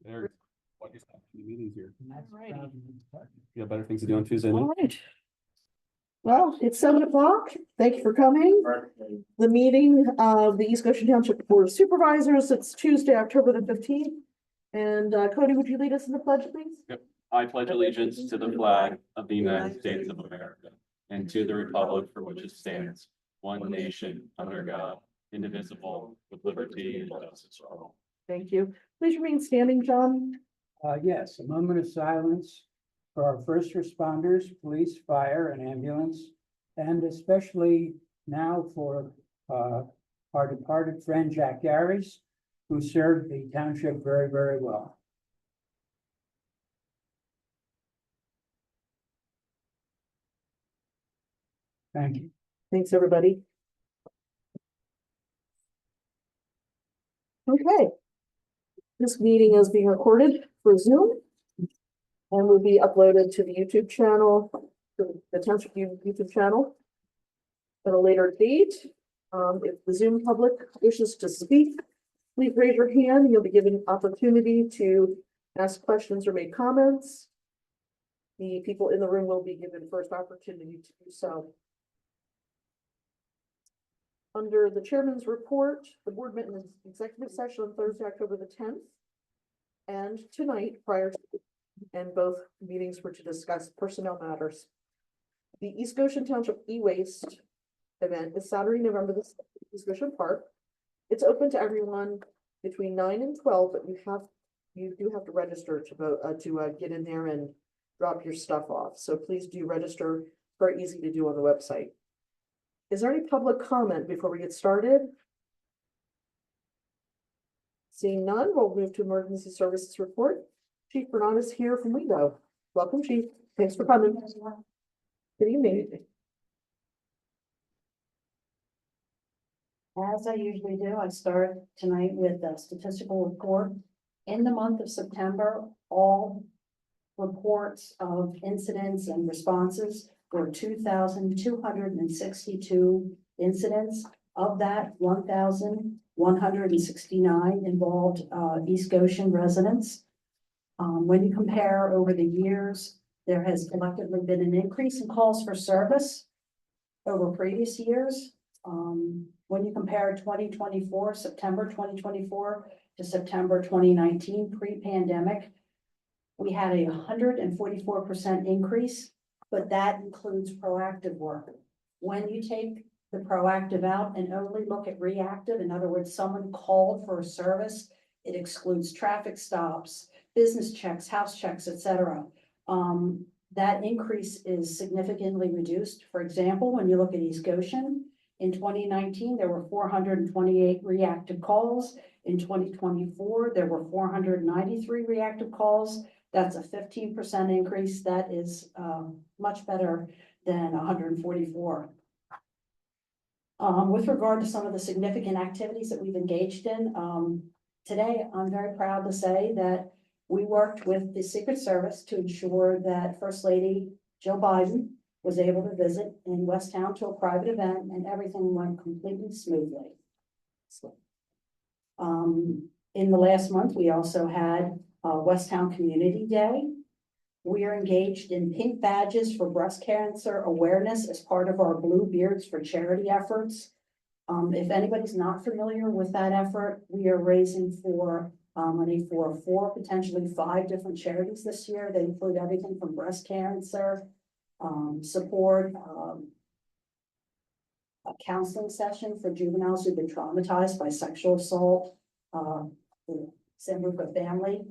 There's what is happening in the meetings here. Alrighty. You got better things to do on Tuesday night. All right. Well, it's 7 o'clock. Thank you for coming. The meeting of the East Goshen Township Board of Supervisors, it's Tuesday, October the 15th. And Cody, would you lead us in the pledge, please? I pledge allegiance to the flag of the United States of America and to the republic for which it stands, one nation, under God, indivisible, with liberty and justice for all. Thank you. Please remain standing, John. Yes, a moment of silence for our first responders, police, fire, and ambulance, and especially now for our departed friend Jack Garris, who served the township very, very well. Thank you. Thanks, everybody. Okay. This meeting is being recorded for Zoom and will be uploaded to the YouTube channel, the Township YouTube channel at a later date. If the Zoom public wishes to speak, please raise your hand. You'll be given an opportunity to ask questions or make comments. The people in the room will be given first opportunity to do so. Under the chairman's report, the board met in an executive session on Thursday, October the 10th. And tonight, and both meetings were to discuss personnel matters. The East Goshen Township e-waste event is Saturday, November the 6th, East Goshen Park. It's open to everyone between 9 and 12, but you do have to register to vote to get in there and drop your stuff off. So please do register. Very easy to do on the website. Is there any public comment before we get started? Seeing none, we'll move to emergency services report. Chief Bernard is here from WeGo. Welcome, Chief. Thanks for coming. Good evening. As I usually do, I start tonight with a statistical report. In the month of September, all reports of incidents and responses were 2,262 incidents. Of that, 1,169 involved East Goshen residents. When you compare over the years, there has collectively been an increase in calls for service over previous years. When you compare 2024, September 2024 to September 2019, pre-pandemic, we had a 144% increase, but that includes proactive work. When you take the proactive out and only look at reactive, in other words, someone called for a service, it excludes traffic stops, business checks, house checks, etc. That increase is significantly reduced. For example, when you look at East Goshen, in 2019, there were 428 reactive calls. In 2024, there were 493 reactive calls. That's a 15% increase. That is much better than 144. With regard to some of the significant activities that we've engaged in, today I'm very proud to say that we worked with the Secret Service to ensure that First Lady Jill Biden was able to visit in Westtown to a private event, and everything went completely smoothly. In the last month, we also had Westtown Community Day. We are engaged in pink badges for breast cancer awareness as part of our Blue Beards for Charity efforts. If anybody's not familiar with that effort, we are raising money for 4, potentially 5 different charities this year. They include everything from breast cancer, support, a counseling session for juveniles who've been traumatized by sexual assault, the Sambuca family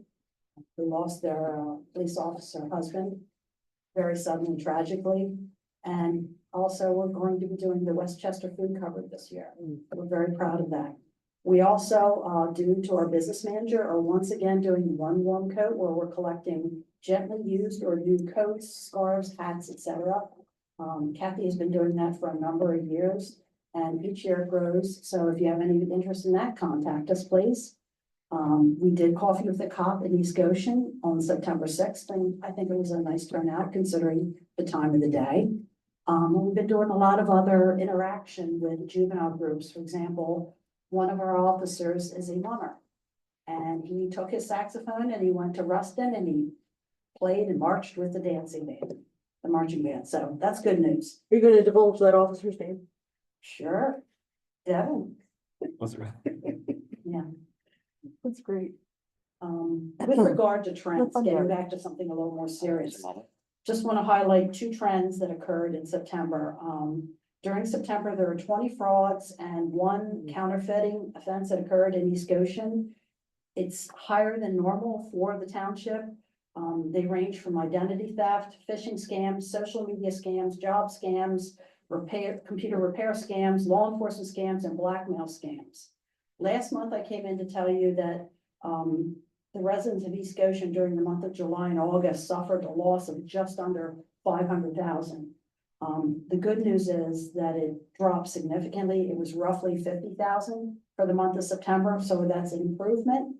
who lost their police officer husband very suddenly, tragically. And also we're going to be doing the Westchester food cupboard this year. We're very proud of that. We also, due to our business manager, are once again doing one warm coat where we're collecting gently used or new coats, scarves, hats, etc. Kathy has been doing that for a number of years, and each year it grows. So if you have any interest in that, contact us, please. We did Coffee with the Cop in East Goshen on September 6th, and I think it was a nice turnout considering the time of the day. We've been doing a lot of other interaction with juvenile groups. For example, one of our officers is a runner, And he took his saxophone and he went to Ruston and he played and marched with the dancing band, the marching band. So that's good news. Are you gonna divulge that officer's name? Sure. Devin, Was it? yeah. That's great. With regard to trends, fun getting there. back to something a little more serious. Just want to highlight two trends that occurred in September. During September, there were 20 frauds and one counterfeiting offense that occurred in East Goshen. It's higher than normal for the township. They range from identity theft, phishing scams, social media scams, job scams, computer repair scams, law enforcement scams, and blackmail scams. Last month, I came in to tell you that the residents of East Goshen during the month of July and August suffered a loss of just under 500,000. The good news is that it dropped significantly. It was roughly 50,000 for the month of September, so that's an improvement.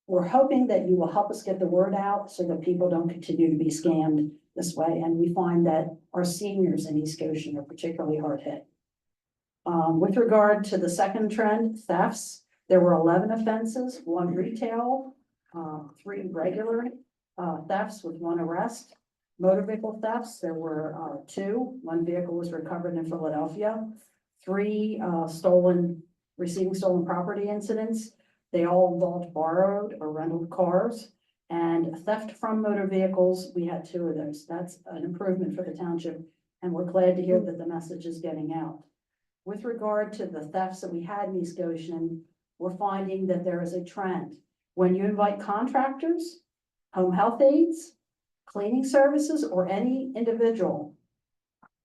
We're hoping that you will help us get the word out so that people don't continue to be scammed this way. And we find that our seniors in East Goshen are particularly hard hit. With regard to the second trend, thefts, there were 11 offenses, 1 retail, 3 regular thefts with 1 arrest. Motor vehicle thefts, there were 2. 1 vehicle was recovered in Philadelphia. 3 receiving stolen property incidents. They all involved borrowed or rented cars. And theft from motor vehicles, we had 2 of those. That's an improvement for the township. And we're glad to hear that the message is getting out. With regard to the thefts that we had in East Goshen, we're finding that there is a trend. When you invite contractors, home health aides, cleaning services, or any individual,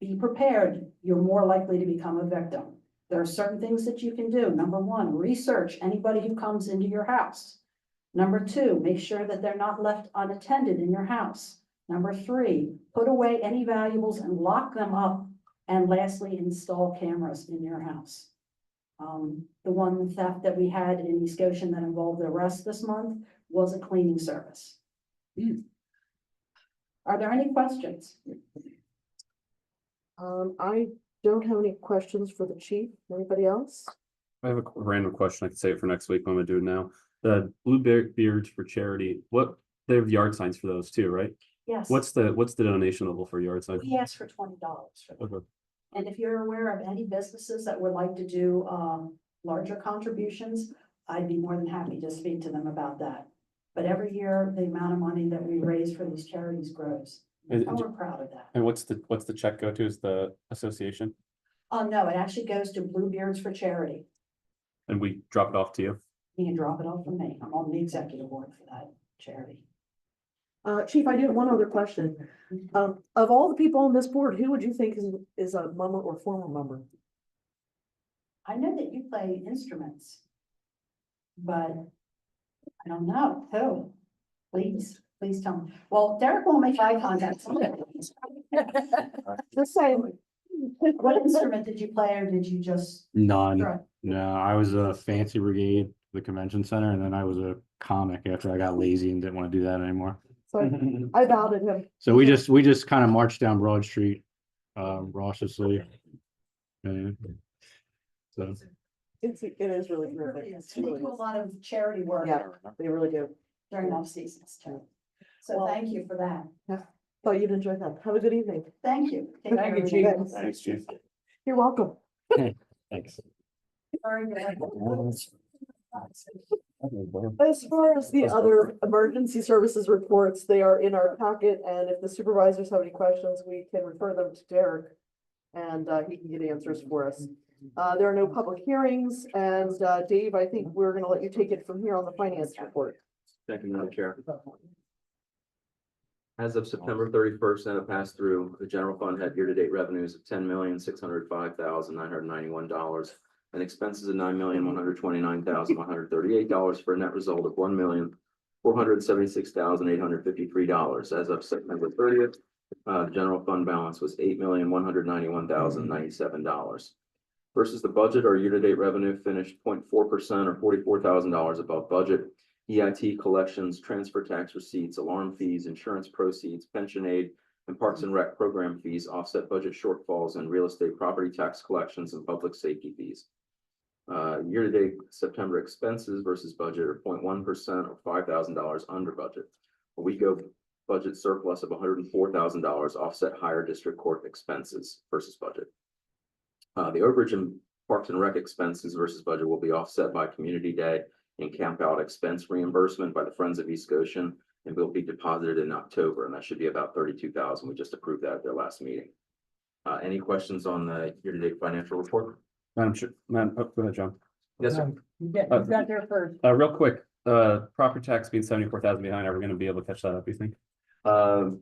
be prepared, you're more likely to become a victim. There are certain things that you can do. Number 1, research anybody who comes into your house. Number 2, make sure that they're not left unattended in your house. Number 3, put away any valuables and lock them up. And lastly, install cameras in your house. The one theft that we had in East Goshen that involved the arrest this month was a cleaning service. Are there any questions? I don't have any questions for the chief. Anybody else? I have a random question. I can save it for next week. I'm gonna do it now. The Bluebeards for charity, they have yard signs for those too, right? Yes. What's the donation level for yard signs? We asked for $20 for them. Okay. And if you're aware of any businesses that would like to do larger contributions, I'd be more than happy to speak to them about that. But every year, the amount of money that we raise for these charities grows. And- And we're proud of that. And what's the check go to? Is the association? Oh, no, it actually goes to Bluebeards for Charity. And we drop it off to you? You can drop it off from me. I'm on the executive board for that charity. Chief, I do have one other question. Of all the people on this board, who would you think is a member or former member? I know that you play instruments, but I don't know who. Please tell me. Well, Derek won't make eye contact. The same. What instrument did you play or did you just? None. try? No, I was a fancy brigade, at the convention center, and then I was a comic after I got lazy and didn't want to do that anymore. So I doubted him. So we just kind of marched down Broad Street, raucously. And so It is really It terrific. really is. They do a lot of charity work Yeah, they really do. during off seasons too. So Well- thank you for that. Thought you'd enjoy that. Have a good evening. Thank you. Take Thank care, you, everybody. Chief. Thanks, Chief. You're welcome. thanks. Sorry, Derek. As far as the other emergency services reports, they are in our packet, and if the supervisors have any questions, we can refer them to Derek. And he can get answers for us. There are no public hearings, and Dave, I think we're gonna let you take it from here on the finance report. Thank you, Madam Chair. As of September 31st, and a pass through, the general fund had year-to-date revenues of $10,605,991 and expenses of $9,129,138 for a net result of $1,476,853. As of September 30th, the general fund balance was $8,191,097. Versus the budget, our year-to-date revenue finished 0.4% or $44,000 above budget. EIT collections, transfer tax receipts, alarm fees, insurance proceeds, pension aid, and Parks and Rec program fees offset budget shortfalls in real estate property tax collections and public safety fees. Year-to-date September expenses versus budget are 0.1% or $5,000 under budget. A WECO budget surplus of $104,000 offset higher district court expenses versus budget. The overage in Parks and Rec expenses versus budget will be offset by Community Day and camp out expense reimbursement by the Friends of East Goshen, and will be deposited in October, and that should be about $32,000. We just approved that at their last meeting. Any questions on the year-to-date financial report? Madam Chair, go ahead, John. Yes, sir. You got there first. Real quick, property tax being 74,000 behind, are we gonna be able to catch that up, you think?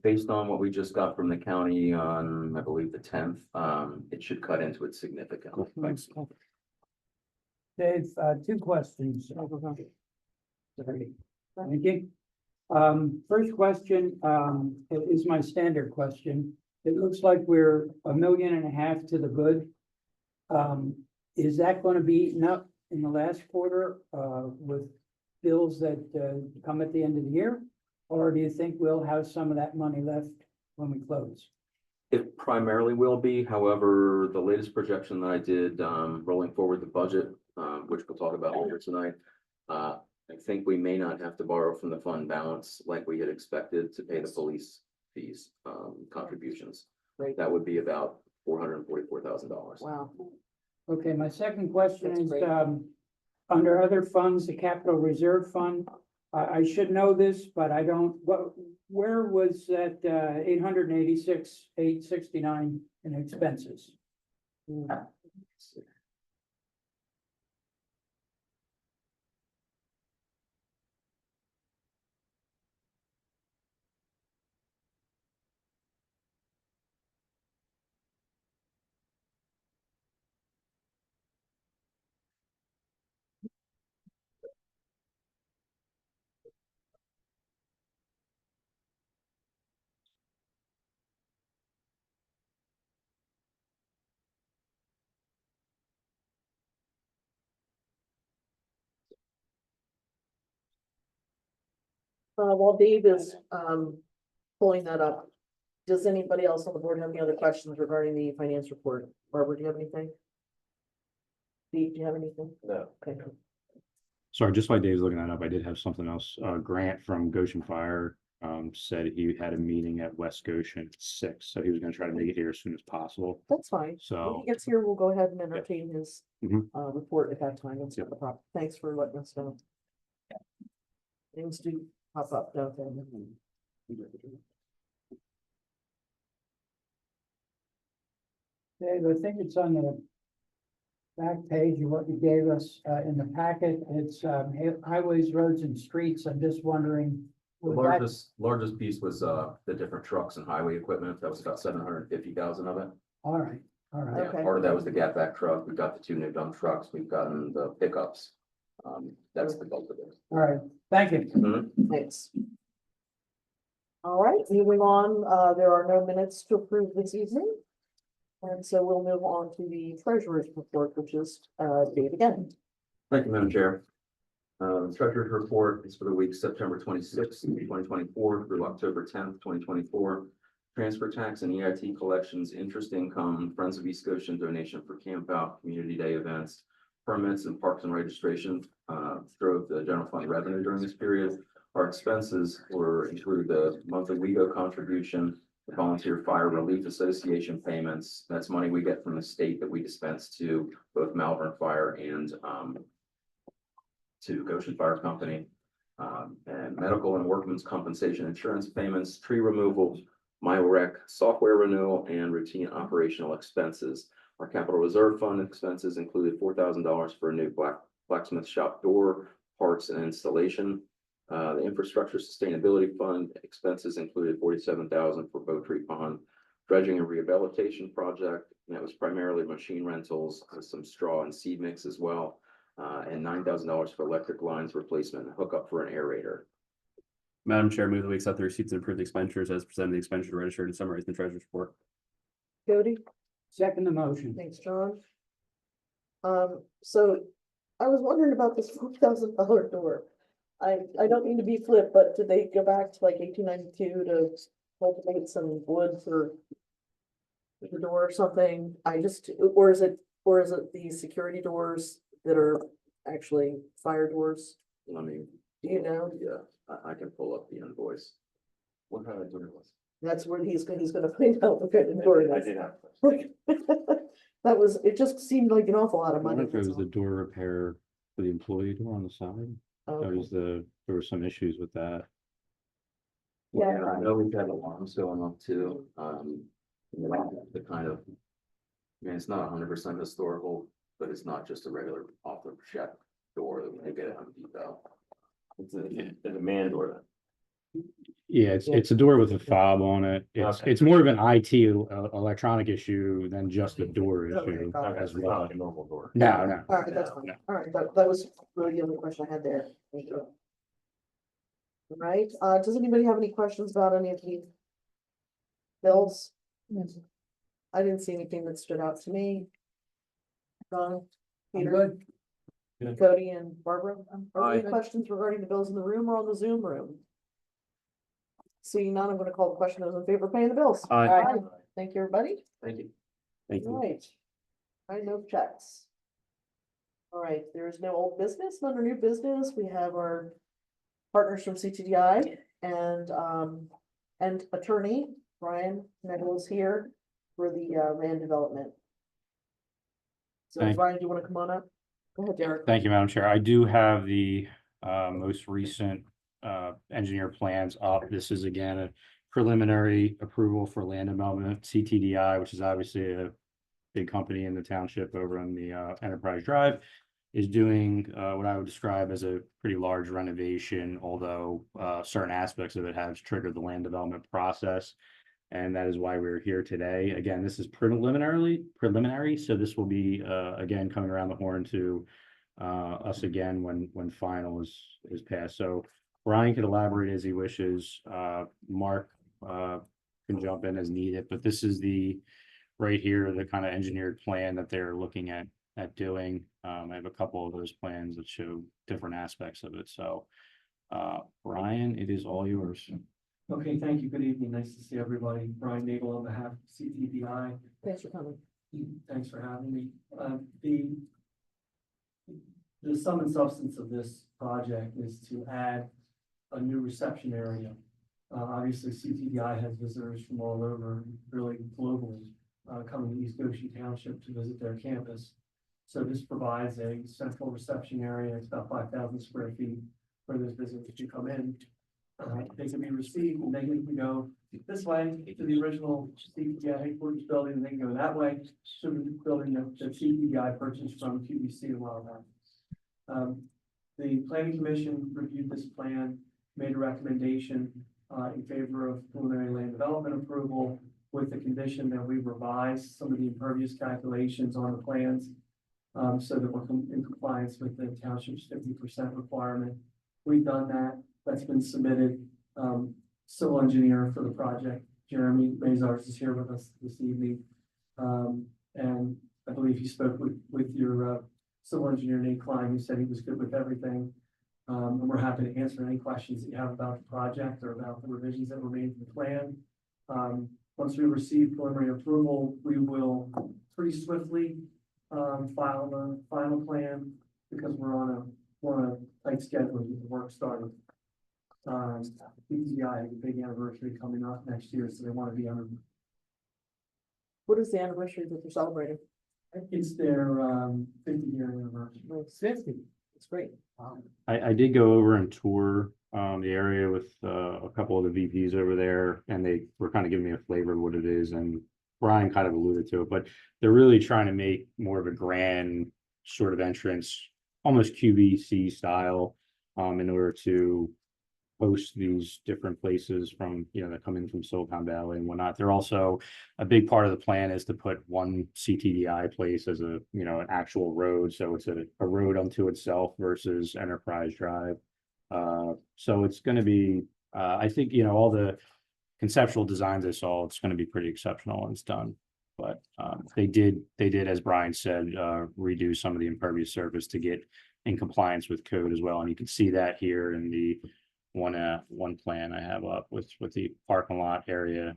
Based on what we just got from the county on, I believe, the 10th, it should cut into it significantly. Cool, thanks. Dave, two questions. Thank you. First question, is my standard question. It looks like we're $1.5 million to the good. Is that going to be eaten up in the last quarter, with bills that, come at the end of the year? Or do you think we'll have some of that money left when we close? It primarily will be, however, the latest projection that I did, rolling forward the budget, which we'll talk about later tonight. I think we may not have to borrow from the fund balance like we had expected to pay the police fees, contributions. Great. That would be about $444,000. Wow. Okay, my second question That's is, great. under other funds, the capital reserve fund, I should know this, but I don't, where was that, 886,869 in expenses? While Dave is, pulling that up, does anybody else on the board have any other questions regarding the finance report? Barbara, do you have anything? Steve, do you have anything? No. Okay. Sorry, just while Dave's looking that up, I did have something else. Grant from Goshen Fire said he had a meeting at West Goshen at 6, so he was gonna try to make it here as soon as possible. That's fine. When So, he gets here, we'll go ahead and entertain his, Mhm. report at that time. That's Yep. not a problem. Thanks for letting us know. Things do pop up, don't they? Dave, I think it's on the back page of what you gave us, in the packet. It's, highways, roads and streets. I'm just wondering. The was that- largest piece was, the different trucks and highway equipment. That was about 750,000 of it. All right, all right. Yeah, Okay. part of that was the gap back truck. We've got the 2 new dump trucks. We've gotten the pickups. That's the bulk of it. All right, thank you. Thanks. All right, moving on, there are no minutes to approve this evening. And so we'll move on to the treasurer's report, which is, Dave again. Thank you, Madam Chair. The treasurer's report is for the week September 26th, 2024 through October 10th, 2024. Transfer tax and EIT collections, interest income, Friends of East Goshen donation for camp out, community day events, permits and parks and registration, drove the general fund revenue during this period. Our expenses include the monthly WEGO contribution, the Volunteer Fire Relief Association payments. That's money we get from the state that we dispense to both Malvern Fire and to Goshen Fire Company. And medical and workman's compensation insurance payments, tree removal, MyRec software renewal, and routine operational expenses. Our capital reserve fund expenses included $4,000 for a new blacksmith shop door, parts and installation. The infrastructure sustainability fund expenses included $47,000 for Bow Tree Pond dredging and rehabilitation project. And that was primarily machine rentals, some straw and seed mix as well. And $9,000 for electric lines replacement and hookup for an aerator. Madam Chair, move that we accept the receipts and approve the expenditures as presented in the expenditure registered and summarized in the treasurer's report. Cody, Second the motion. thanks, John. So I was wondering about this $4,000 door. I don't mean to be flip, but did they go back to like 1892 to cultivate some wood for the door or something? Or is it the security doors that are actually fire doors? Let me, Do you know? yeah, I can pull up the invoice. What kind of door was? That's where he's gonna find out what kind of door it I is. did have. That was, it just seemed like an awful lot I of money. wonder if it that's was the all. door repair for the employee door on the side. That Okay. was there were some issues with that. Yeah. Yeah, I know we've had alarms going up too, the kind of. I mean, it's not 100% historical, but it's not just a regular off the shelf door that we get at Home Depot. It's a man door Yeah, it's a door with a fob on it. Okay. It's more of an IT electronic issue than just a door Okay, issue got it. as well. a normal door. No, no. All right, that's fine. All right, that was really the only question I had there. Thank you. All right, does anybody have any questions about any of the bills? I didn't see anything that stood out to me. Don, I'm Peter, good. Cody and Barbara, are there any Aye. questions regarding the bills in the room or on the Zoom room? Seeing none, I'm gonna call the question. Those in favor of paying the bills? Aye. Thank you, everybody. Thank you. Thank you. Right. I no checks. All right, there is no old business, under new business. We have our partners from CTDI and attorney Brian Neville is here for the land development. So Thank- Brian, do you want to come on up? Go ahead, Derek. Thank you, Madam Chair. I do have the most recent engineer plans up. This is again a preliminary approval for land development, CTDI, which is obviously a big company in the township over on the Enterprise Drive, is doing what I would describe as a pretty large renovation, although certain aspects of it have triggered the land development process. And that is why we're here today. Again, this is preliminary, so this will be again coming around the horn to us again when final is passed. So Brian can elaborate as he wishes. Mark can jump in as needed, but this is right here, the kind of engineered plan that they're looking at doing. I have a couple of those plans that show different aspects of it. So Brian, it is all yours. Okay, thank you. Good evening. Nice to see everybody. Brian Nagel on behalf of CTDI. Thanks for coming. Thanks for having me. The sum and substance of this project is to add a new reception area. Obviously, CTDI has visitors from all over, really globally, coming to East Goshen Township to visit their campus. So this provides a central reception area. It's about 5,000 square feet for those visitors to come in. They can be received and they can go this way to the original CTDI headquarters building, and they can go that way to the building that CTDI purchased from QVC a while back. The planning commission reviewed this plan, made a recommendation in favor of preliminary land development approval with the condition that we revise some of the impervious calculations on the plans so that we're in compliance with the township's 50% requirement. We've done that. That's been submitted. Civil engineer for the project, Jeremy Mazars, is here with us this evening. And I believe he spoke with your civil engineer, Nate Klein, who said he was good with everything. And we're happy to answer any questions that you have about the project or about the revisions that were made to the plan. Once we receive preliminary approval, we will pretty swiftly file the final plan because we're on a tight schedule to get the work started. PTI has a big anniversary coming up next year, so they want to be on. What is the anniversary that they're celebrating? It's their 50-year anniversary. It's 50. It's great. I did go over and tour the area with a couple of the VPs over there, and they were kind of giving me a flavor of what it is, and Brian kind of alluded to it, but they're really trying to make more of a grand sort of entrance, almost QVC style, in order to host these different places from, that come in from Silicon Valley and whatnot. They're also, a big part of the plan is to put one CTDI place as an actual road. So it's a road unto itself versus Enterprise Drive. So it's going to be, I think, all the conceptual designs I saw, it's going to be pretty exceptional when it's done. But they did, as Brian said, redo some of the impervious surface to get in compliance with code as well. And you can see that here in the one plan I have up with the parking lot area.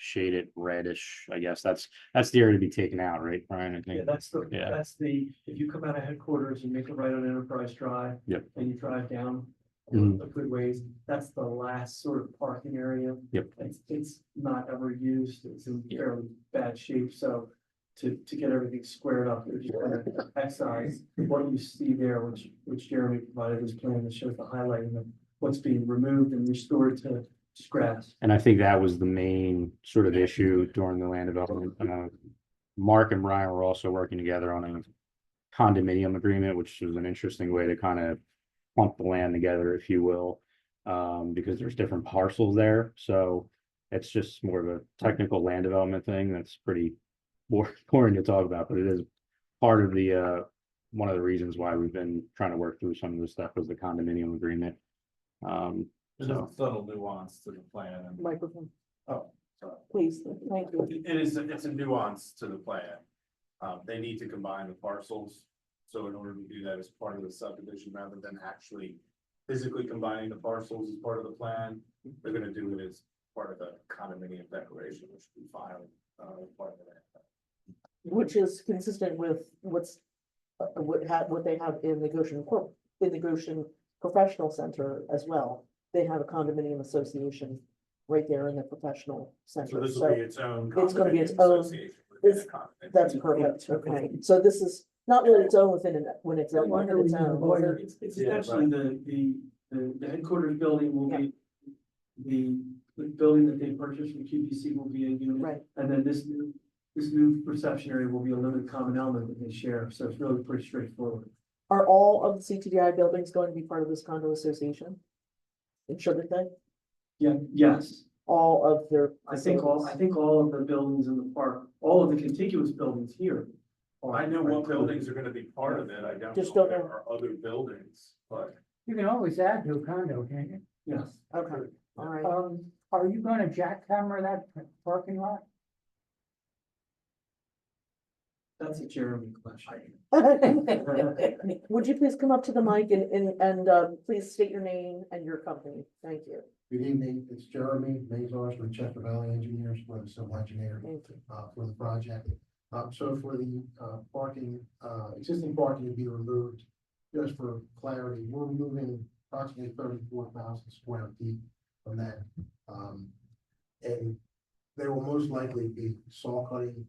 shaded reddish, I guess that's the area to be taken out, right, Brian? I Yeah, think. that's Yeah. if you come out of headquarters, you make a right on Enterprise Drive. Yep. And you drive down Mhm. a good ways, that's the last sort of parking area. Yep. It's not ever used, it's in fairly bad shape, so to get everything squared up, if you want to excise what you see there, which Jeremy provided his plan that shows the highlighting of what's being removed and restored to grass. And I think that was the main sort of issue during the land development. Mark and Brian were also working together on a condominium agreement, which was an interesting way to kind of clump the land together, if you will. Because there's different parcels there, so it's just more of a technical land development thing that's pretty boring to talk about, but it is part of the one of the reasons why we've been trying to work through some of this stuff was the condominium agreement. There's a subtle nuance to the plan. And Microphone, oh, sorry. please, thank you. It's a nuance to the plan. They need to combine the parcels. So in order to do that as part of the subdivision, rather than actually physically combining the parcels as part of the plan, they're gonna do it as part of the condominium declaration, which we filed, part of that. Which is consistent with what they have in the Goshen Professional Center as well. They have a condominium association right there in the professional So center, this will so be its own. it's gonna be its condominium own- association within this- the condominium. that's perfect, okay. So this is not really its own within, when it's own, within its own. It's essentially the headquarters building will be, the building that they purchased from QVC will be a unit. Right, And then this new reception area will be a limited common element that they share, so it's really pretty straightforward. are all of the CTDI buildings going to be part of this condo association? And shouldn't they? Yeah, yes, All of their. I think all of the buildings in the park, all of the contiguous buildings here. I know what buildings are gonna be part of it. I don't know Just if don't there know. are other buildings, but. You can always add to a condo, can't you? Yes. Okay, all right. Are you gonna jackhammer that parking lot? That's a Jeremy question. Would you please come up to the mic and please state your name and your company? Thank you. Good evening, it's Jeremy Mazars with Chester Valley Engineers, for the civil engineer, Thank you. for the project. So for the, parking, existing parking to be removed, just for clarity, we're removing approximately 34,000 square feet from that. And they will most likely be saw cutting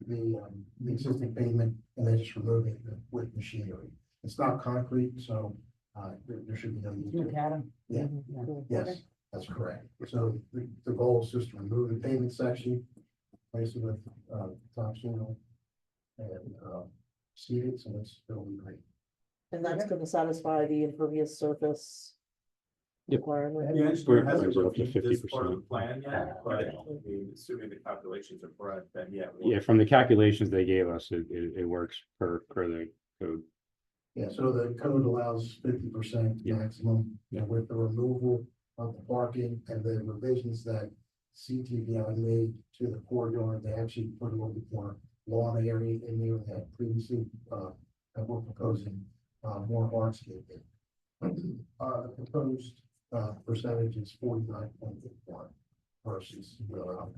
the existing pavement and then just removing it with machinery. It's not concrete, so, there should be no need to. Macadam? Yeah. Yes, that's correct. So the goal is just to remove the pavement section, replace it with, topsoil and, seed it, so it's still great. And that's gonna satisfy the impervious surface Yep. requirement. The engineer hasn't Brings it up to reviewed this 50%. part of the plan yet, but I mean, assuming the calculations are correct, then yeah. Yeah, from the calculations they gave us, it works per the code. Yeah, so the code allows 50% Yeah. maximum, Yeah. with the removal of the parking and the revisions that CTVI made to the corridor, they actually put a little bit more lawn area in there that previously, that we're proposing, more hardscaping. The proposed, percentage is 49.81 versus the allowed.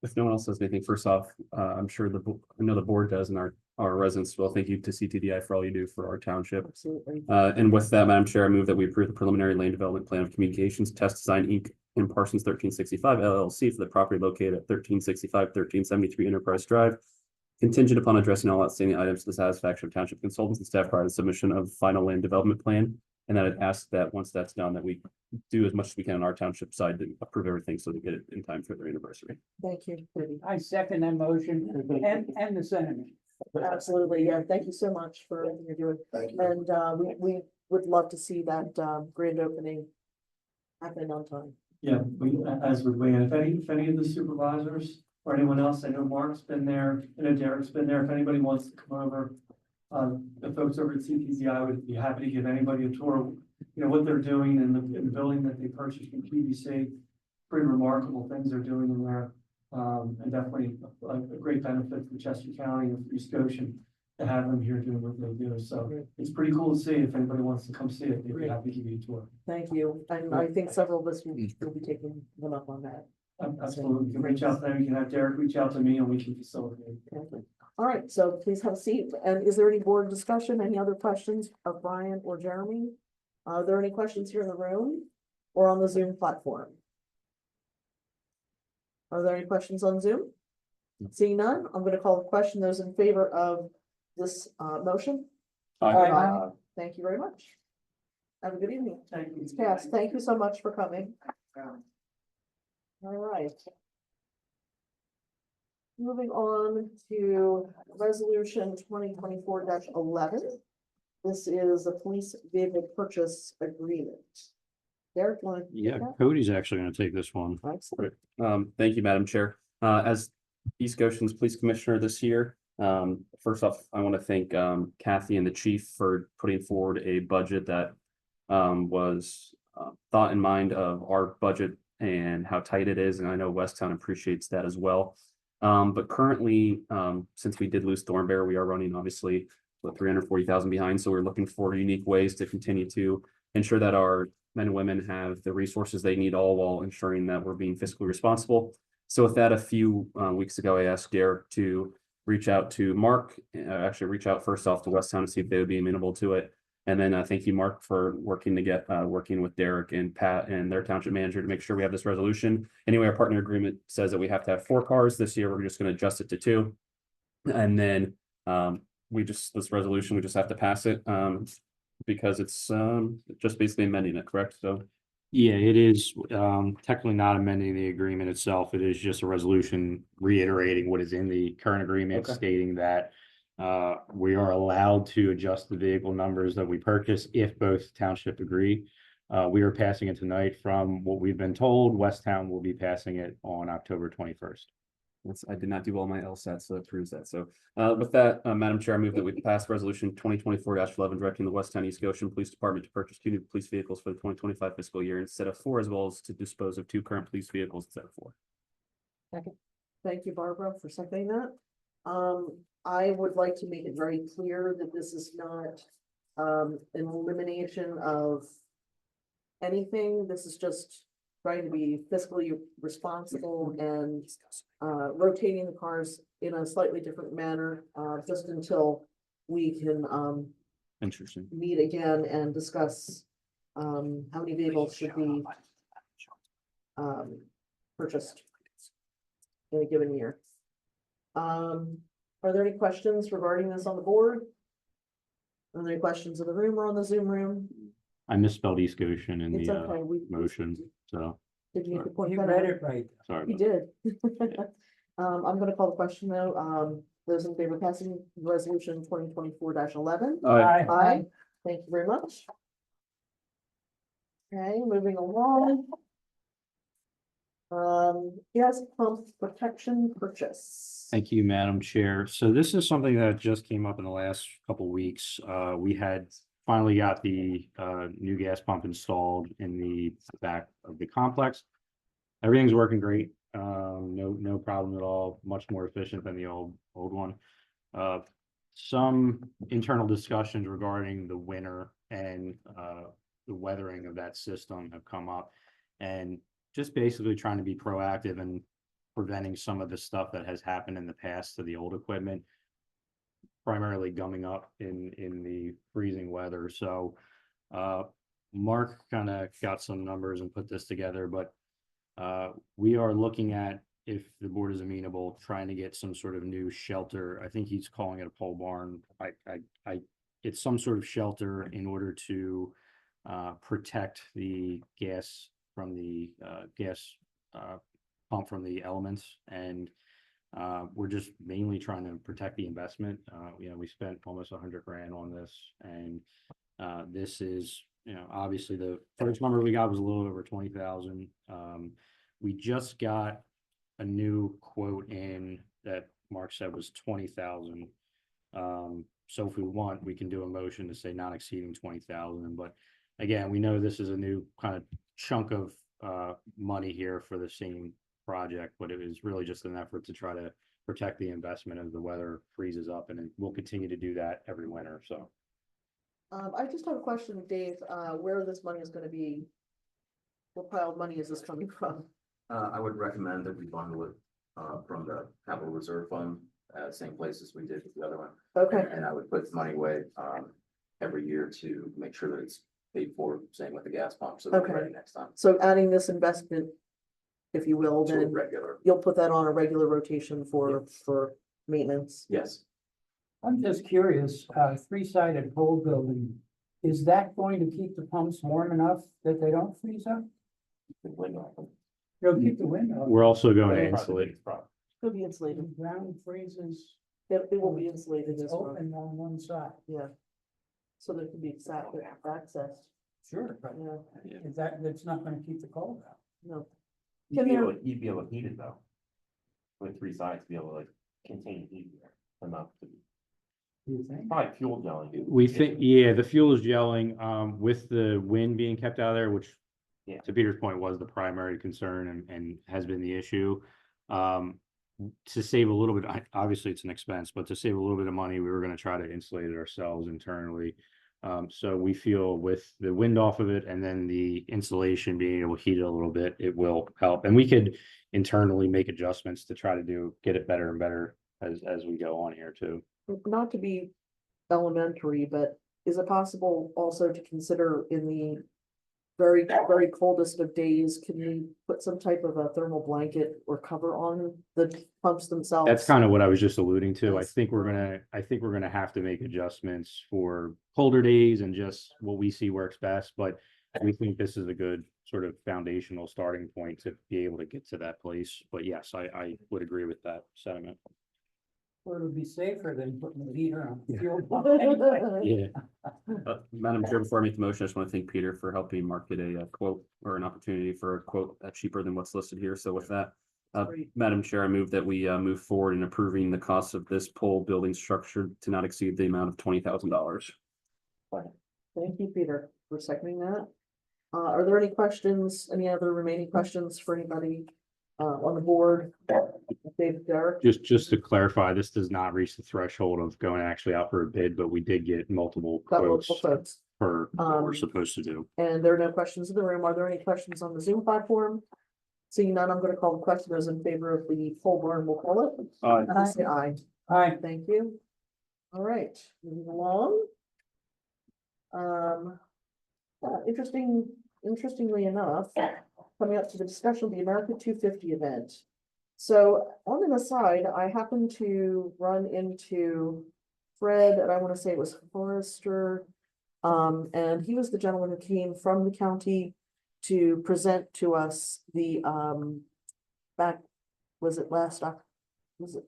If no one else has anything, first off, I'm sure I know the board does and our residents will. Thank you to CTDI for all you do for our township. Absolutely. And with that, Madam Chair, I move that we approve the preliminary land development plan of communications test design Inc. in Parsons 1365 LLC for the property located at 1365-1373 Enterprise Drive. Contingent upon addressing all outstanding items to the satisfaction of township consultants and staff prior to submission of final land development plan. And then I'd ask that once that's done, that we do as much as we can on our township side to approve everything so they get it in time for their anniversary. Thank you. I second that motion and the sentiment. Absolutely, yeah, thank you so much for everything you're doing. Thank you. And we would love to see that grand opening happen on time. Yeah, as with Wayne, if any of the supervisors or anyone else, I know Mark's been there, I know Derek's been there, if anybody wants to come over. The folks over at CPCI would be happy to give anybody a tour, you know, what they're doing in the building that they purchased from QVC. Pretty remarkable things they're doing in there. And definitely a great benefit for Chester County and for East Goshen. to have them here doing what they do. So it's pretty cool to see. If anybody wants to come see it, they'd be Great. happy to give you a tour. Thank you. And I think several of us will be taking them up on that. Absolutely. You can reach out to them. You can have Derek reach out to me and we can facilitate. Okay. All right, so please have a seat. And is there any board discussion, any other questions of Brian or Jeremy? Are there any questions here in the room or on the Zoom platform? Are there any questions on Zoom? Seeing none, I'm gonna call the question. Those in favor of this motion? Aye. Thank you very much. Have a good evening. Thank you. It's passed. Thank you so much for coming. All right. Moving on to resolution 2024-11. This is a police vehicle purchase agreement. Derek, you want to? Yeah, Cody's actually gonna take this one. Excellent. Thank you, Madam Chair. As East Goshen's Police Commissioner this year, first off, I want to thank Kathy and the chief for putting forward a budget that was thought in mind of our budget and how tight it is, and I know Westtown appreciates that as well. But currently, since we did lose Thornbear, we are running obviously 340,000 behind, so we're looking for unique ways to continue to ensure that our men and women have the resources they need, all while ensuring that we're being fiscally responsible. So with that, a few weeks ago, I asked Derek to reach out to Mark, actually reach out first off to Westtown to see if they would be amenable to it. And then thank you, Mark, for working with Derek and Pat and their township manager to make sure we have this resolution. Anyway, our partner agreement says that we have to have 4 cars this year. We're just going to adjust it to 2. And then this resolution, we just have to pass it because it's just basically amending it, correct? So Yeah, it is technically not amending the agreement itself. It is just a resolution reiterating what is in the current agreement, Okay. stating that we are allowed to adjust the vehicle numbers that we purchase if both township agree. We are passing it tonight. From what we've been told, Westtown will be passing it on October 21st. I did not do all my LSAT, so that proves that. So with that, Madam Chair, I move that we pass resolution 2024-11 directing the Westtown East Goshen Police Department to purchase 2 new police vehicles for the 2025 fiscal year instead of 4, as well as to dispose of 2 current police vehicles instead of 4. Thank you, Barbara, for seconding that. I would like to make it very clear that this is not an elimination of anything. This is just trying to be fiscally responsible and rotating the cars in a slightly different manner, just until we can Interesting. meet again and discuss how many vehicles should be purchased in a given year. Are there any questions regarding this on the board? Are there any questions in the room or on the Zoom room? I misspelled East Goshen in It's the okay. motion, so Did you point You that read out? it right. sorry. You about did. I'm gonna call the question though. Those in favor of passing resolution 2024-11? Aye. Thank you very much. Okay, moving along. Gas pump protection purchase. Thank you, Madam Chair. So this is something that just came up in the last couple of weeks. We had finally got the new gas pump installed in the back of the complex. Everything's working great. No problem at all. Much more efficient than the old one. Some internal discussions regarding the winter and the weathering of that system have come up, and just basically trying to be proactive and preventing some of the stuff that has happened in the past to the old equipment, primarily gumming up in the freezing weather. So Mark kind of got some numbers and put this together, but we are looking at, if the board is amenable, trying to get some sort of new shelter. I think he's calling it a pole barn. It's some sort of shelter in order to protect the gas from the gas pump from the elements, and we're just mainly trying to protect the investment. We spent almost $100,000 on this, and this is, obviously the first number we got was a little over 20,000. We just got a new quote in that Mark said was 20,000. So if we want, we can do a motion to say not exceeding 20,000. But again, we know this is a new kind of chunk of money here for the same project, but it was really just an effort to try to protect the investment as the weather freezes up, and then we'll continue to do that every winter, so. I just have a question, Dave, where this money is gonna be? What pile of money is this coming from? I would recommend that we bundle it, from the capital reserve fund, same place as we did with the other one. Okay, And I would put money away, every year to make sure that it's paid for, same with the gas pump, so that we're Okay. ready next time. so adding this investment, if you will, To a then regular, you'll put that on a regular rotation for maintenance. yes. I'm just curious, three-sided pole building, is that going to keep the pumps warm enough that they don't freeze up? It'll keep the wind off. We're also going to insulate. It'll be insulated. The ground freezes, It will be insulated it's as well, open on one side. yeah. So there can be access, Sure, but yeah, that's not gonna keep the cold out. no. You'd Can be there, able, you'd be able to heat it though. With three sides, be able to like contain heat there enough to, Do you think? probably fuel gelling. We think, yeah, the fuel is gelling, with the wind being kept out of there, which. Yeah. To Peter's point, was the primary concern and has been the issue. To save a little bit, obviously it's an expense, but to save a little bit of money, we were gonna try to insulate it ourselves internally. So we feel with the wind off of it and then the insulation being able to heat it a little bit, it will help. And we could internally make adjustments to try to get it better and better as we go on here too. not to be elementary, but is it possible also to consider in the very, very coldest of days, can we put some type of a thermal blanket or cover on the pumps themselves? That's kind of what I was just alluding to. I Yes. think we're gonna have to make adjustments for colder days and just what we see works best, but we think this is a good sort of foundational starting point to be able to get to that place. But yes, I would agree with that sentiment. Or it'll be safer than putting the heater on. the fuel pump. Yeah. Madam Chair, before I make the motion, I just want to thank Peter for helping market a quote or an opportunity for a quote cheaper than what's listed here. So with that, Great. Madam Chair, I move that we move forward in approving the cost of this pole building structure to not exceed the amount of $20,000. Thank you, Peter, for seconding that. Are there any questions, any other remaining questions for anybody on the board? David, Derek? Just to clarify, this does not reach the threshold of going actually out for a bid, but we did get multiple Got quotes multiple folks. for what we're Um, supposed to do. And there are no questions in the room. Are there any questions on the Zoom platform? Seeing none, I'm gonna call the question. Those in favor of the pole barn, we'll call it. Aye. Say aye. Aye. Thank you. All right, moving along. Interestingly enough, coming up to the discussion of the America 250 event. So on an aside, I happened to run into Fred, and I want to say it was Forrester. And he was the gentleman who came from the county to present to us the, back, was it last, was it,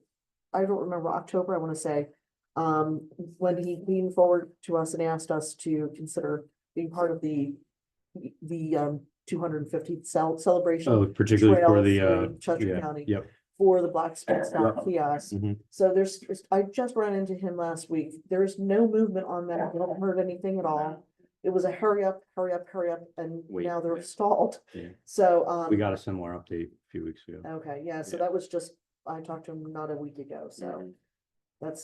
I don't remember, October, I want to say. When he leaned forward to us and asked us to consider being part of the 250th celebration. Oh, particularly for trail the, through Chester yeah, County. yep. For the blacksmith stop kiosk. Mhm. So I just ran into him last week. There's no movement on that. I haven't heard anything at all. It was a hurry up, and Wait. now they're stalled. Yeah. So, We got a similar update a few weeks ago. okay, yeah, so Yeah. that was just, I talked to him not a week ago, so.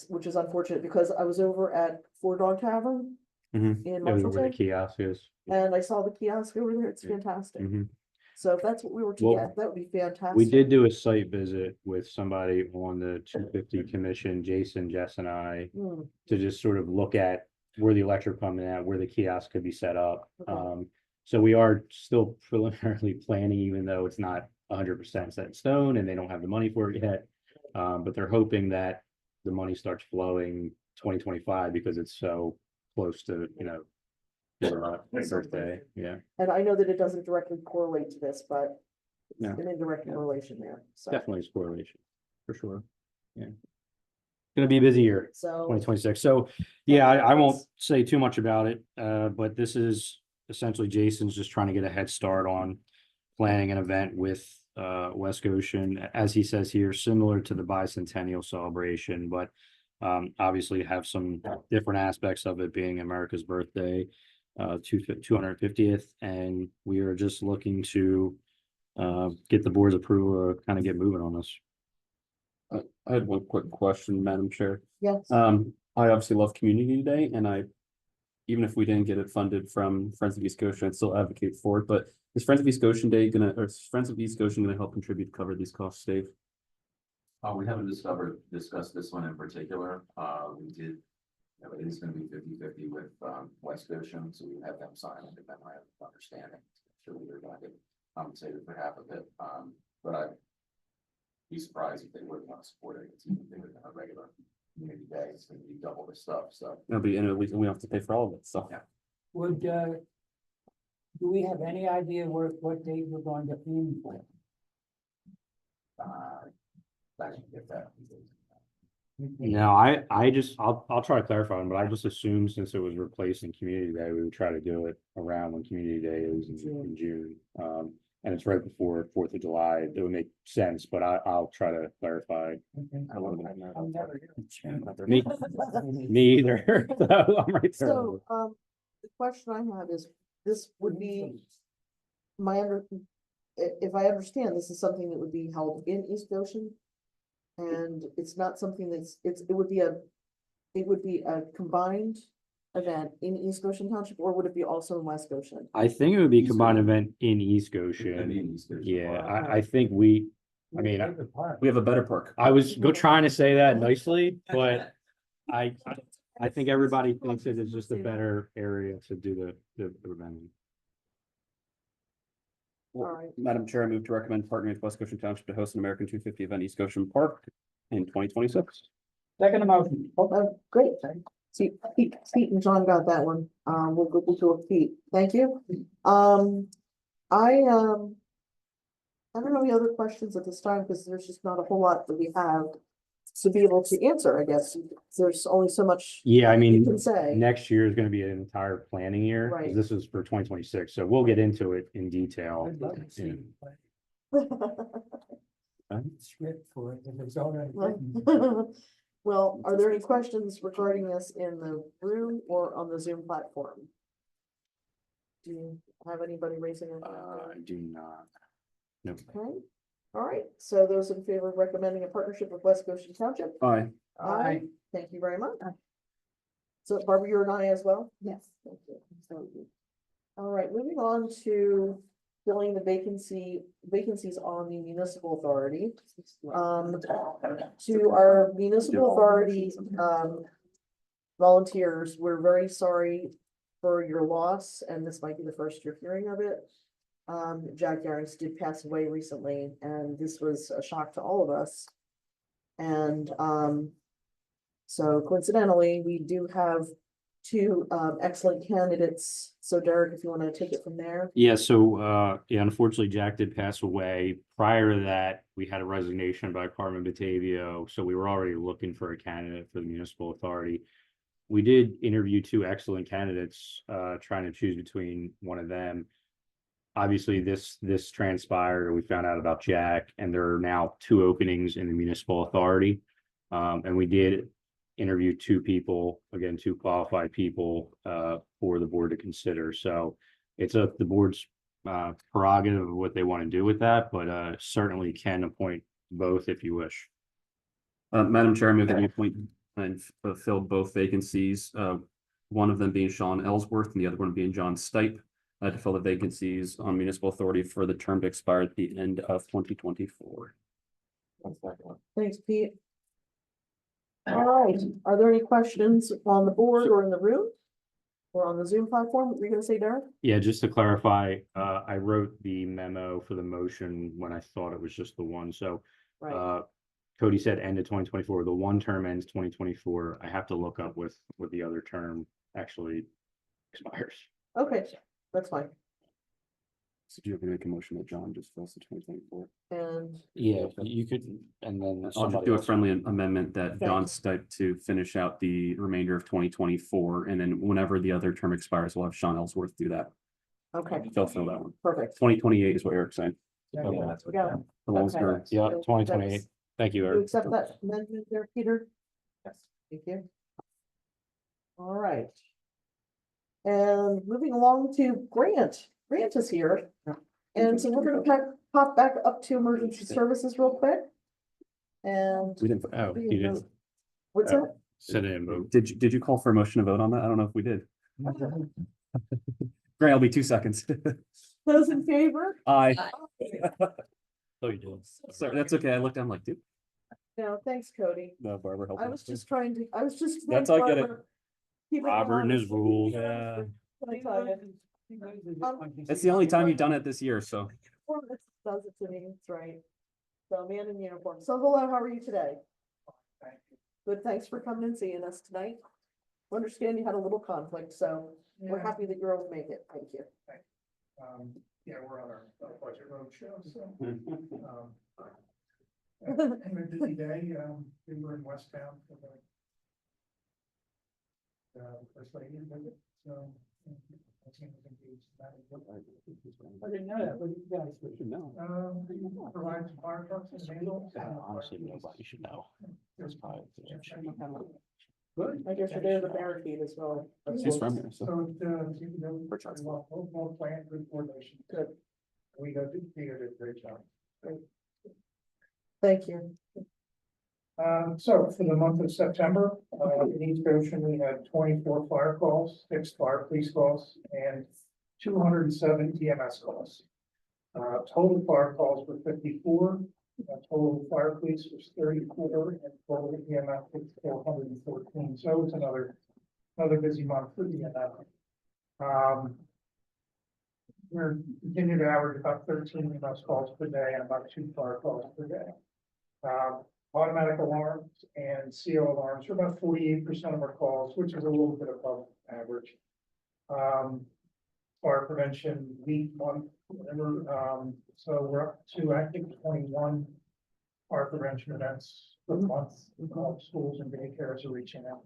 Which is unfortunate because I was over at Four Dog Tavern Mhm. in That was where the Marshallton kiosk is. and I saw the kiosk over there. It's fantastic. Mhm. So if that's what we were to Well, get, that would be fantastic. We did do a site visit with somebody on the 250 commission, Jason, Jess and I, Hmm, to just sort of look at where the electric coming at, where the kiosk could be set up. Okay. So we are still preliminarily planning, even though it's not 100% set in stone and they don't have the money for it yet. But they're hoping that the money starts flowing 2025 because it's so close to, your birthday. Yeah, And I know that it doesn't directly correlate to this, but it's No. an indirect correlation there, so. definitely is correlation, for sure. Yeah. Gonna be a busy year. So, 2026. So, yeah, I won't say too much about it, but this is essentially Jason's just trying to get a head start on planning an event with West Goshen, as he says here, similar to the bicentennial celebration, but obviously have some different aspects of it being America's birthday, 250th, and we are just looking to get the board's approval to kind of get moving on this. I had one quick question, Madam Chair. Yes, I obviously love Community Day and even if we didn't get it funded from Friends of East Goshen, I'd still advocate for it, but is Friends of East Goshen Day or is Friends of East Goshen gonna help contribute to cover these costs, Dave? We haven't discussed this one in particular. We did, it is gonna be 50-50 with, West Goshen, so we have them sign it, and I have understanding. So we're gonna get compensated for half of it, but I'd be surprised if they wouldn't want to support it. It's even bigger than a regular community day. It's gonna be double the stuff, so. It'll be, and at least we don't have to pay for all of it, so. Yeah. Would, do we have any idea what date we're going to aim for? I can get that. No, I'll try to clarify them, but I just assumed since it was replacing Community Day, we would try to do it around when Community Day is in June. And it's right before 4th of July. It would make sense, but I'll try to clarify. Me, me either. So I'm right there. so, the question I have is, this would be if I understand, this is something that would be held in East Goshen. And it's not something it would be a combined event in East Goshen Township, or would it be also in West Goshen? I think it would be a East combined Goshen. event in East It'd Goshen. be in East Goshen. Yeah, I think we We have a better park. I was trying to say that nicely, but I think everybody thinks it is just a better area to do the event. All right. Madam Chair, I move to recommend partnering with West Goshen Township to host an American 250 event East Goshen Park in 2026. Second motion. Great. See, Pete and John got that one. We'll go to a Pete. Thank you. I don't know any other questions at this time, because there's just not a whole lot that we have to be able to answer, I guess. There's only so much Yeah, I you mean, can say. next year is gonna be an entire planning year, 'cause Right. this is for 2026, so we'll get into it in detail. I'd love to see Yeah. script for it, if it's already written. Well, are there any questions regarding this in the room or on the Zoom platform? Do you have anybody raising their hand? I do not. Nope. Okay, all right, so those in favor of recommending a partnership with West Goshen Township? Aye. Aye. Thank you very much. So Barbara, you're an aye as well? Yes. Thank you. All right, moving on to filling the vacancies on the municipal authority. To our municipal authority, volunteers, we're very sorry for your loss, and this might be the first you're hearing of it. Jack Yarns did pass away recently, and this was a shock to all of us. And, so coincidentally, we do have two, excellent candidates. So Derek, if you want to take it from there. Yeah, so yeah, unfortunately, Jack did pass away. Prior to that, we had a resignation by Carmen Batavio, so we were already looking for a candidate for the municipal authority. We did interview two excellent candidates, trying to choose between one of them. Obviously, this transpired, we found out about Jack, and there are now two openings in the municipal authority. And we did interview two people, again, two qualified people, for the board to consider. So it's up the board's prerogative of what they want to do with that, but certainly can appoint both if you wish. Madam Chair, I move that we appoint and fill both vacancies. One of them being Sean Ellsworth and the other one being John Stipe. To fill the vacancies on municipal authority for the term to expire at the end of 2024. Thanks, Pete. All right, are there any questions on the board or in the room? Or on the Zoom platform? What were you gonna say, Derek? Yeah, just to clarify, I wrote the memo for the motion when I thought it was just the one, so Right, Cody said end of 2024, the one term ends 2024. I have to look up what the other term actually expires. okay, that's fine. So do you have to make a motion that John just fills the 2024? And Yeah, you could, and then I'll just somebody do a else. friendly amendment that John Thanks. Stipe to finish out the remainder of 2024, and then whenever the other term expires, we'll have Sean Ellsworth do that. okay, They'll fill that one. perfect. 2028 is what Eric's saying. Okay. Yeah. The longest Okay. term. Yeah, So 2028. that's- Thank you, You Eric. accept that amendment there, Peter? Yes. Thank you. All right. And moving along to Grant. Grant is here. And so we're gonna pop back up to emergency services real quick. And. We didn't, Oh, you didn't, What's Oh. that? said it in vote. did you call for a motion to vote on that? I don't know if we did. Grant, it'll be 2 seconds. Those in favor? Aye. Oh, you did. Sorry, that's okay. I looked down like, dude, No, thanks, Cody. no, Barbara helped. I me. was just trying to, I was just. That's all I get it. Keep it Robert and his honest. rules. Yeah. I tell you. It's the only time you've done it this year, so. Does it to me, that's right. So man in uniform. So hello, how are you today? Good, thanks for coming and seeing us tonight. We understand you had a little conflict, so we're happy that you're able to make it. Thank you. Yeah, we're on our budget roadshow, so. That's Anyway, busy day, we were in West Town for the first lady visit, so. I think we can use that as well. I didn't know that, but you guys should know. We provide some fire trucks and vehicles. Honestly, nobody should know. That's probably. Good. I guess you're there, the barricade as well. She's from here, so. So, you know, more plan, good coordination. Good. We go do, Peter did a great job. Thank you. So for the month of September, in East Goshen, we had 24 fire calls, 6 fire police calls, and 207 EMS calls. Total fire calls were 54, total fire police was 34, and total EMS was 414. So it was another busy month for EMS. We're continuing to average about 13 EMS calls per day and about 2 fire calls per day. Automatic alarms and CO alarms are about 48% of our calls, which is a little bit above average. Fire prevention week, month, whatever, so we're up to, I think, 21 fire prevention events per month. Schools and daycares are reaching out.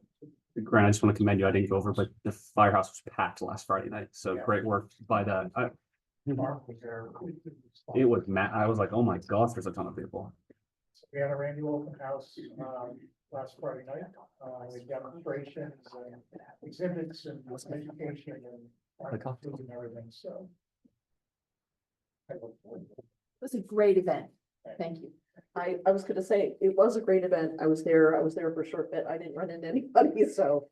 Grant, I just want to commend you. I didn't go over, but the firehouse was packed last Friday night, so Yeah. great work by that. Mark was there. It was I was like, oh my gosh, there's a ton of people. We had our annual open house, last Friday night, with demonstrations and exhibits and education and food and everything, so. It was a great event. Thank you. I was gonna say, it was a great event. I was there for a short bit. I didn't run into anybody, so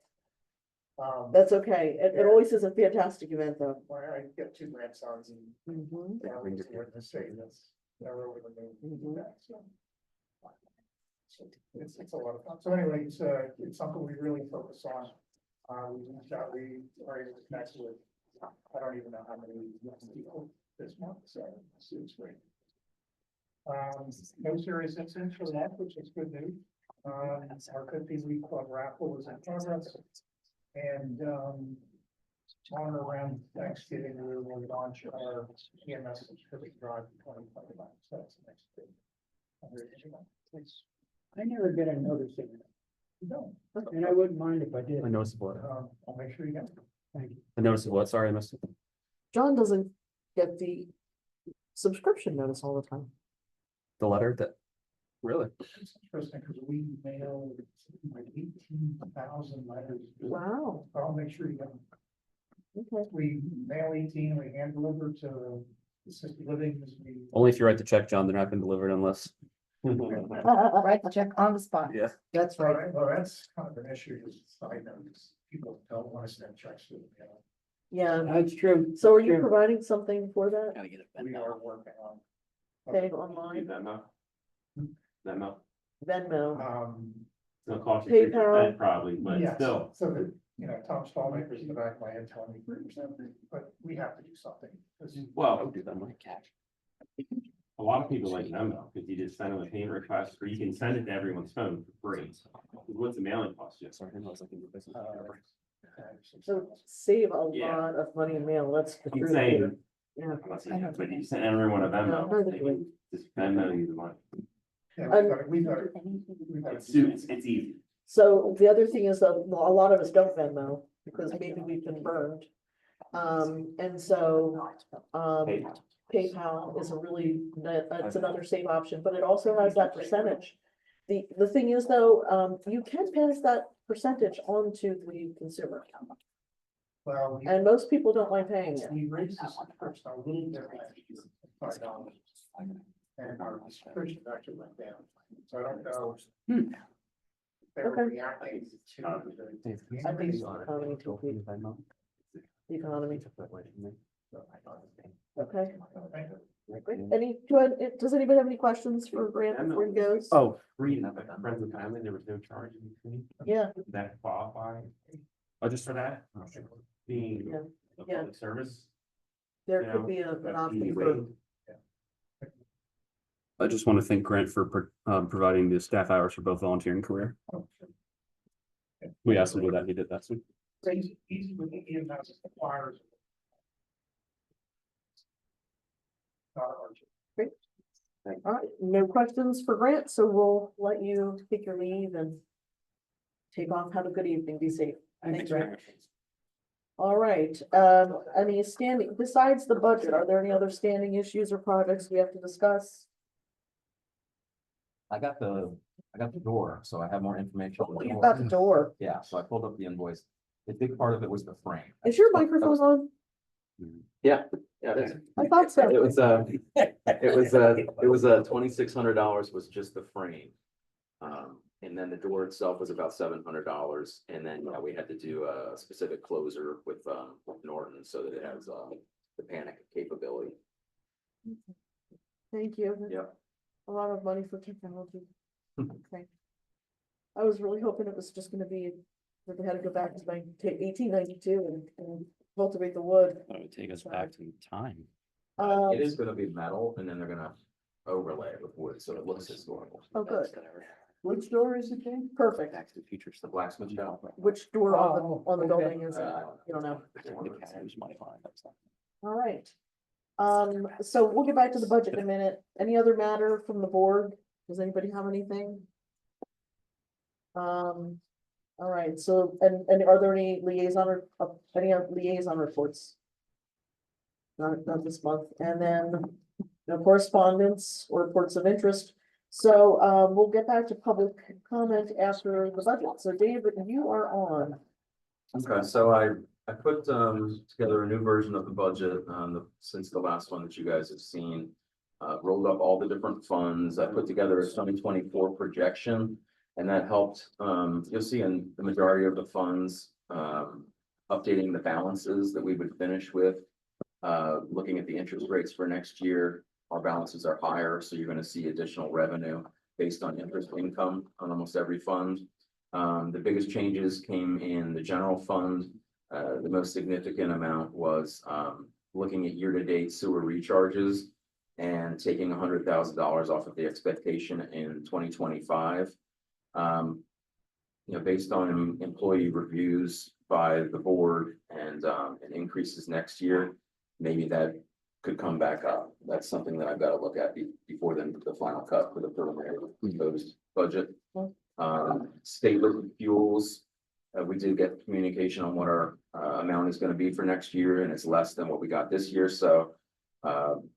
that's okay. It always is a fantastic event, though. I get 2 grandsons and they're in the state, that's never over the moon. So it's a lot of fun. So anyway, it's something we really focus on. We are able to connect with, I don't even know how many people this month, so it's great. No serious incidents for that, which is good news. Our 50-week club raffle is in progress. And on or around Thanksgiving, we will launch our EMS subscription drive for 2025. So that's the next thing. I never get a notice in it, No, and I wouldn't mind if I did. I noticed what? I'll make sure you get it. Thank you. I noticed what? Sorry, I missed it. John doesn't get the subscription notice all the time. The letter that, really? It's interesting because we mail like 18,000 letters. Wow. I'll make sure you get them. Okay. We mail 18, we hand deliver to assisted living. Only if you write the check, John, they're not been delivered unless. Write the check on the spot. Yeah. That's All right. right, well, that's kind of an issue, side notes. People don't want to send checks to them. Yeah. That's true. So are you True. providing something for that? We are working on. Pay online, Venmo. Venmo, It'll cost you PayPal. 3% probably, but Yes, still. so that, Tom Stallmaker's in the back of my head telling me 3%, but we have to do something. 'Cause Well, Do that, Mike. a lot of people like Venmo, because you just send them a payment request, or you can send it to everyone's phone for free. What's the mailing cost you? Sorry, I was looking at this. so save a Yeah. lot of money in mail, that's the I'm truth. saying, Yeah. I'm not saying, but you send everyone a No, Venmo, neither they do we. can just Venmo you the money. Yeah, we've got to. It's easy. So the other thing is that a lot of us don't Venmo because maybe we've been burned. And so, PayPal is a really, it's another safe option, but it also has that percentage. The thing is though, you can pass that percentage on to the consumer. Well, And most people don't like paying it. we raised this first a little bit. $5. and our subscription actually went down. So I don't know. Hmm. They were Okay. reacting to. I think economy to keep the economy. Okay. Great. Does anybody have any questions for Grant before he goes? Oh, reading up at Friends of Family, there was no charge in between. Yeah, That qualify I just, for that, being Yeah. a Yeah. public service. there You could know, be an that option fee for, waived. I just want to thank Grant for providing the staff hours for both volunteer and career. We asked him to do that, he did that. So Easy with the in-house suppliers. all right, no questions for Grant, so we'll let you take your leave and take off. Have a good evening. Be safe. Thanks, Grant. All right, any standing, besides the budget, are there any other standing issues or projects we have to discuss? I got the door, so I have more information. on the You've door. got the door. Yeah, so I pulled up the invoice. The big part of it was the frame. Is your That microphone was- on? Yeah, it is. I thought so. It was, $2,600 was just the frame. And then the door itself was about $700. And then, we had to do a specific closer with Norton so that it has, the panic capability. Thank you. Yep. A lot of money for technology. Okay. I was really hoping it was just gonna be that they had to go back to 1892 and cultivate the wood. That would take us back to time. It is gonna be metal and then they're gonna overlay it with wood, so it looks historical. Oh, good. Which door is it, Jane? Perfect. Back to the future, the blacksmith shop. Which door on Oh, the okay. building is it? You don't know. All right. So we'll get back to the budget in a minute. Any other matter from the board? Does anybody have anything? All right, so, and are there any liaison or, any liaison reports? Not this month, and then no correspondence or reports of interest. So, we'll get back to public comment after the budget. So David, you are on. Okay, so I put together a new version of the budget, since the last one that you guys have seen. Rolled up all the different funds. I put together a 2024 projection. And that helped, you'll see in the majority of the funds, updating the balances that we would finish with. Looking at the interest rates for next year, our balances are higher, so you're gonna see additional revenue based on interest income on almost every fund. The biggest changes came in the general fund. The most significant amount was, looking at year-to-date sewer recharges and taking $100,000 off of the expectation in 2025. Based on employee reviews by the board and increases next year, maybe that could come back up. That's something that I've got to look at before the final cut for the preliminary proposed budget. State liquid fuels, we did get communication on what our amount is going to be for next year, and it's less than what we got this year. So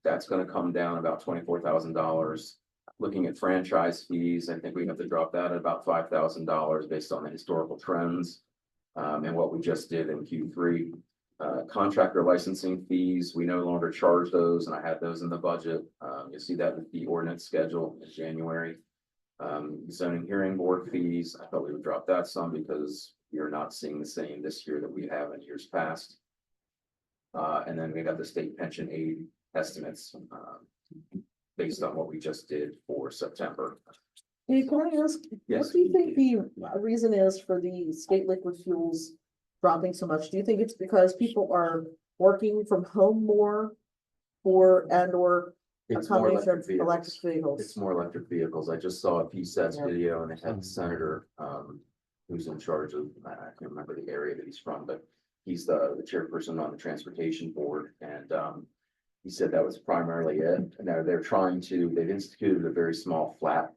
that's going to come down about $24,000. Looking at franchise fees, I think we have to drop that at about $5,000 based on the historical trends and what we just did in Q3. Contractor licensing fees, we no longer charge those, and I had those in the budget. You'll see that with the ordinance schedule in January. Zoning hearing board fees, I thought we would drop that some because you're not seeing the same this year that we have in years past. And then we got the state pension aid estimates based on what we just did for September. Hey, can I ask, what Yes. do you think the reason is for the state liquid fuels dropping so much? Do you think it's because people are working from home more or a It's more combination of electric electric vehicles. vehicles? It's more electric vehicles. I just saw a PSATs Yeah. video and they had the senator, who's in charge of, I can't remember the area that he's from, but he's the chairperson on the transportation board, and, he said that was primarily it. Now they've instituted a very small flat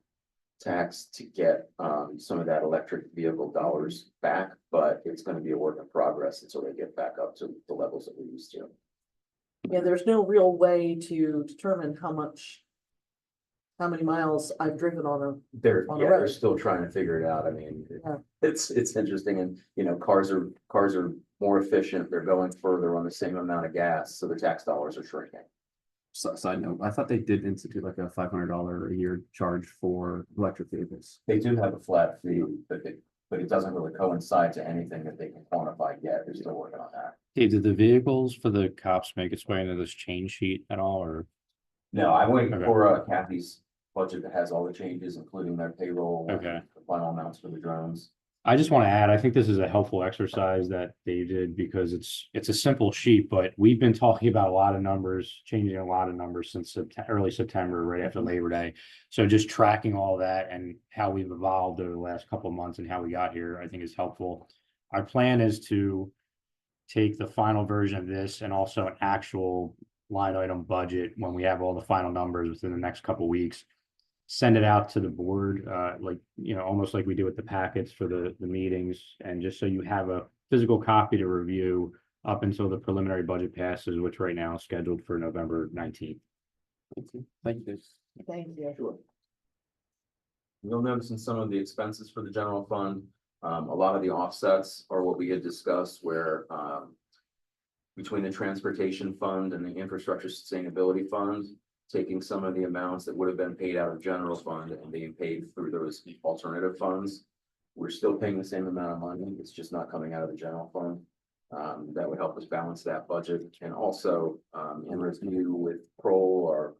tax to get, some of that electric vehicle dollars back, but it's gonna be a work in progress until they get back up to the levels that we used to. Yeah, there's no real way to determine how many miles I've driven on a, on the They're road. still trying to figure it out. I mean, Yeah. it's interesting, and cars are more efficient. They're going further on the same amount of gas, so the tax dollars are shrinking. Side note, I thought they did institute like a $500 a year charge for electric vehicles. They do have a flat fee, but it doesn't really coincide to anything that they can quantify yet. They're still working on that. Hey, did the vehicles for the cops make its way into this change sheet at all, or? No, I'm waiting Okay. for Kathy's budget that has all the changes, including their payroll. and Okay. The final amounts for the drones. I just want to add, I think this is a helpful exercise that they did because it's a simple sheet, but we've been talking about a lot of numbers, changing a lot of numbers since early September, right after Labor Day. So just tracking all that and how we've evolved over the last couple of months and how we got here, I think is helpful. Our plan is to take the final version of this and also an actual line item budget when we have all the final numbers within the next couple of weeks. Send it out to the board, like, almost like we do with the packets for the meetings, and just so you have a physical copy to review up until the preliminary budget passes, which right now is scheduled for November 19th. Thank you. Thank you. Sure. You'll notice in some of the expenses for the general fund, a lot of the offsets are what we had discussed where, between the transportation fund and the infrastructure sustainability fund, taking some of the amounts that would have been paid out of general fund and being paid through those alternative funds. We're still paying the same amount of money. It's just not coming out of the general fund. That would help us balance that budget. And also, in review with Kroll, our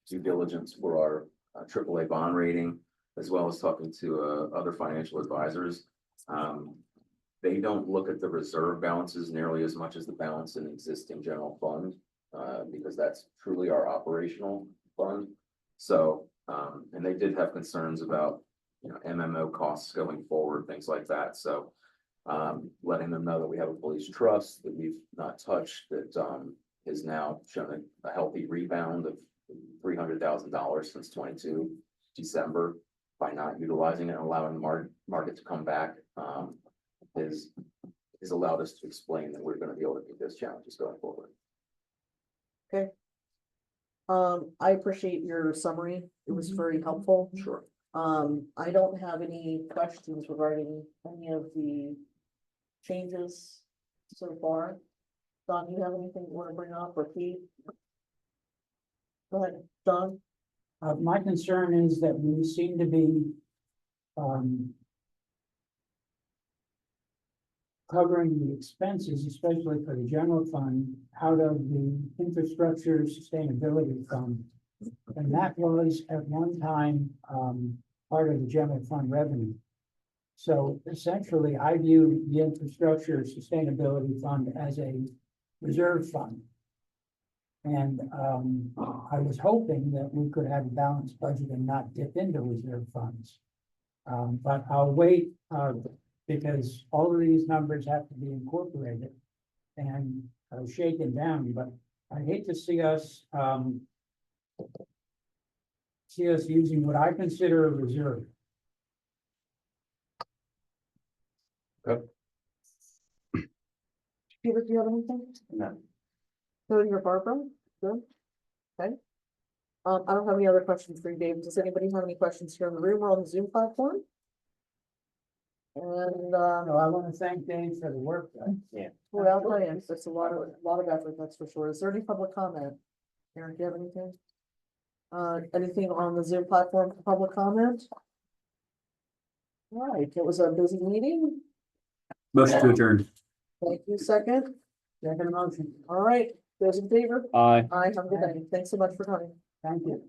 due diligence for our AAA bond rating, as well as talking to other financial advisors. They don't look at the reserve balances nearly as much as the balance in existing general fund. Because that's truly our operational fund. So, and they did have concerns about, MMO costs going forward, things like that. So, letting them know that we have a police trust that we've not touched, that is now shown a healthy rebound of $300,000 since 22 December by not utilizing it and allowing the market to come back, is allowed us to explain that we're going to be able to meet those challenges going forward. I appreciate your summary. It was very helpful. Sure. I don't have any questions regarding any of the changes so far. Don, you have anything you want to bring up or Pete? Go ahead, Don. My concern is that we seem to be, covering the expenses, especially for the general fund, out of the infrastructure sustainability fund. And that was at one time, part of the general fund revenue. So essentially, I view the infrastructure sustainability fund as a reserve fund. And, I was hoping that we could have a balanced budget and not dip into reserve funds. But I'll wait, because all of these numbers have to be incorporated and shaken down, but I hate to see us using what I consider a reserve. Peter, do you have anything? No. So you're Barbara? Good. Okay. I don't have any other questions for you, Dave. Does anybody have any questions here in the room or on the Zoom platform? And, So I want to thank Dave for the work done. well, I'll tell you, it's a lot of effort, that's for sure. Is there any public comment? Aaron, do you have anything? Anything on the Zoom platform for public comment? All right, it was a busy meeting. Motion to adjourn. Thank you, second. Second motion. All right, those in favor? Aye. Aye, have a good day. Thanks so much for coming. Thank you.